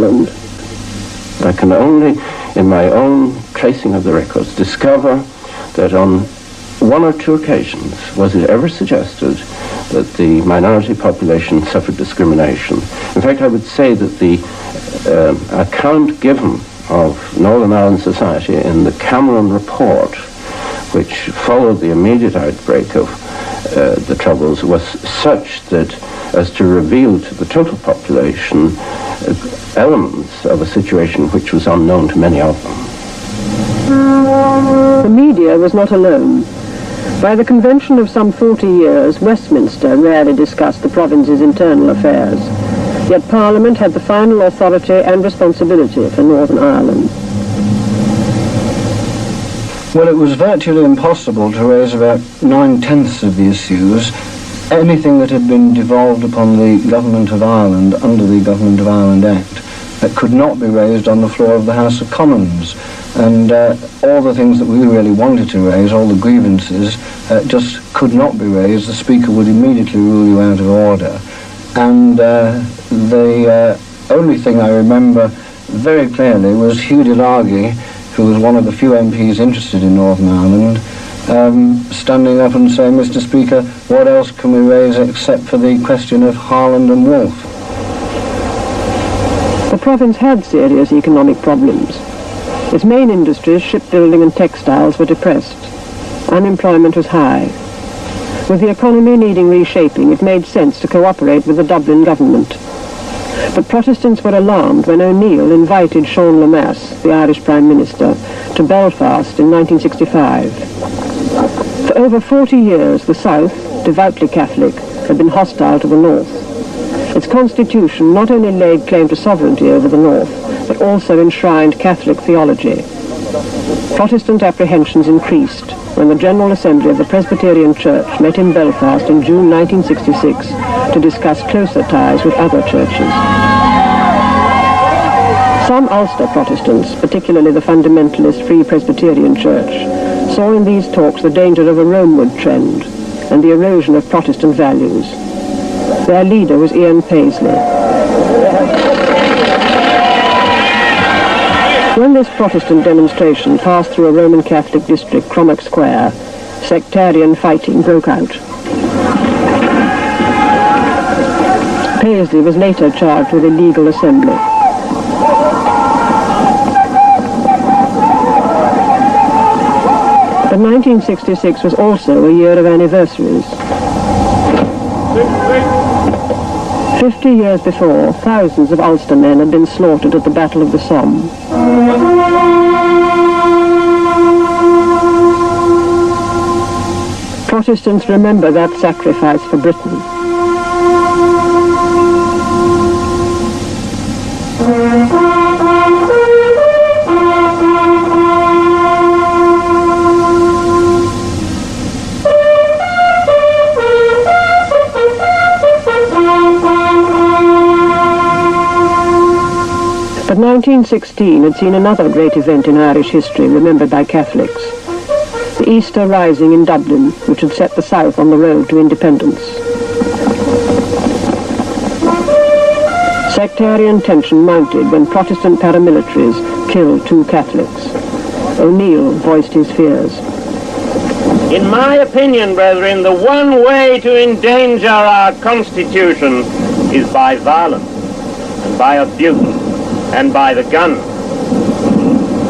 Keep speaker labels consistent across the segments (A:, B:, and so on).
A: Ireland. I can only, in my own tracing of the records, discover that on one or two occasions was it ever suggested that the minority population suffered discrimination. In fact, I would say that the account given of Northern Ireland society in the Cameron report, which followed the immediate outbreak of the Troubles, was such that as to reveal to the total population elements of a situation which was unknown to many of them.
B: The media was not alone. By the convention of some 40 years, Westminster rarely discussed the province's internal affairs, yet Parliament had the final authority and responsibility for Northern Ireland.
C: Well, it was virtually impossible to raise about 9/10 of the issues. Anything that had been devolved upon the Government of Ireland under the Government of Ireland Act that could not be raised on the floor of the House of Commons. And all the things that we really wanted to raise, all the grievances, just could not be raised. The Speaker would immediately rule you out of order. And the only thing I remember very clearly was Hugh DeLargy, who was one of the few MPs interested in Northern Ireland, standing up and saying, "Mr. Speaker, what else can we raise except for the question of Harland and Wolff?"
B: The province had serious economic problems. Its main industries, shipbuilding and textiles, were depressed. Unemployment was high. With the economy needing reshaping, it made sense to cooperate with the Dublin government. But Protestants were alarmed when O'Neill invited Sean Lemass, the Irish Prime Minister, to Belfast in 1965. For over 40 years, the South, devoutly Catholic, had been hostile to the North. Its constitution not only laid claim to sovereignty over the North, but also enshrined Catholic theology. Protestant apprehensions increased when the General Assembly of the Presbyterian Church met in Belfast in June 1966 to discuss closer ties with other churches. Some Ulster Protestants, particularly the fundamentalist Free Presbyterian Church, saw in these talks the danger of a Romeward trend and the erosion of Protestant values. Their leader was Ian Paisley. When this Protestant demonstration passed through a Roman Catholic district, Cromack Square, sectarian fighting broke out. Paisley was later charged with illegal assembly. But 1966 was also a year of anniversaries. 50 years before, thousands of Ulster men had been slaughtered at the Battle of the Somme. Protestants remember that sacrifice for Britain. But 1916 had seen another great event in Irish history remembered by Catholics. The Easter Rising in Dublin, which had set the South on the road to independence. Sectarian tension mounted when Protestant paramilitaries killed 2 Catholics. O'Neill voiced his fears.
D: In my opinion, brethren, the one way to endanger our Constitution is by violence and by abuse and by the gun.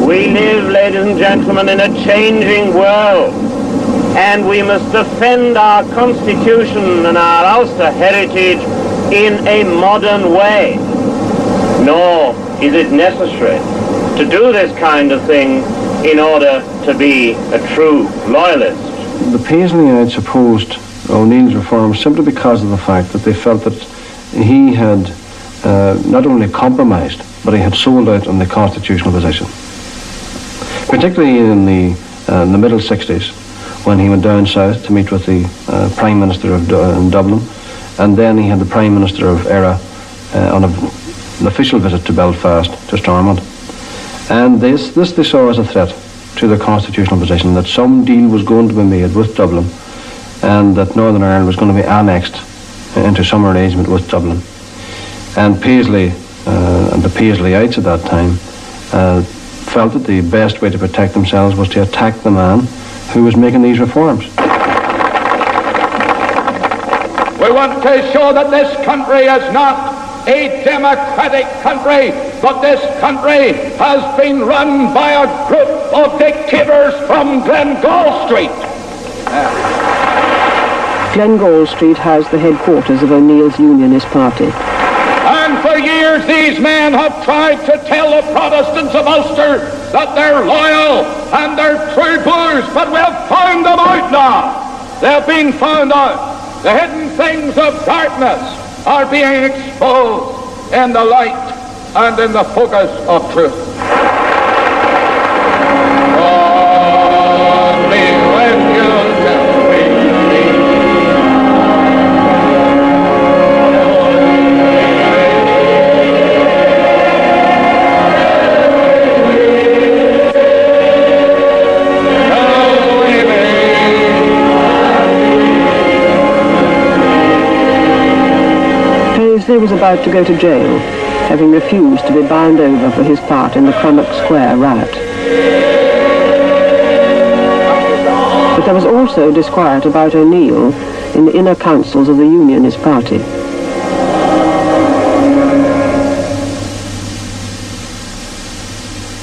D: We live, ladies and gentlemen, in a changing world, and we must defend our Constitution and our Ulster heritage in a modern way. Nor is it necessary to do this kind of thing in order to be a true loyalist.
C: The Paisleyites opposed O'Neill's reform simply because of the fact that they felt that he had not only compromised, but he had sold out on the constitutional position. Particularly in the middle 60s, when he went down south to meet with the Prime Minister of Dublin, and then he had the Prime Minister of Eire on an official visit to Belfast, to Stormont. And this they saw as a threat to the constitutional position, that some deal was going to be made with Dublin, and that Northern Ireland was going to be annexed into some arrangement with Dublin. And Paisley
E: and the Paisleyites at that time felt that the best way to protect themselves was to attack the man who was making these reforms.
F: We want to show that this country is not a democratic country, but this country has been run by a group of dictators from Glengall Street.
B: Glengall Street housed the headquarters of O'Neill's Unionist Party.
F: And for years these men have tried to tell the Protestants of Ulster that they're loyal and they're true blues, but we've found them out now. They've been found out. The hidden things of darkness are being exposed in the light and in the focus of truth. Only when you tell me.
B: Paisley was about to go to jail, having refused to be bound over for his part in the Crummock Square riot. But there was also disquiet about O'Neill in the inner councils of the Unionist Party.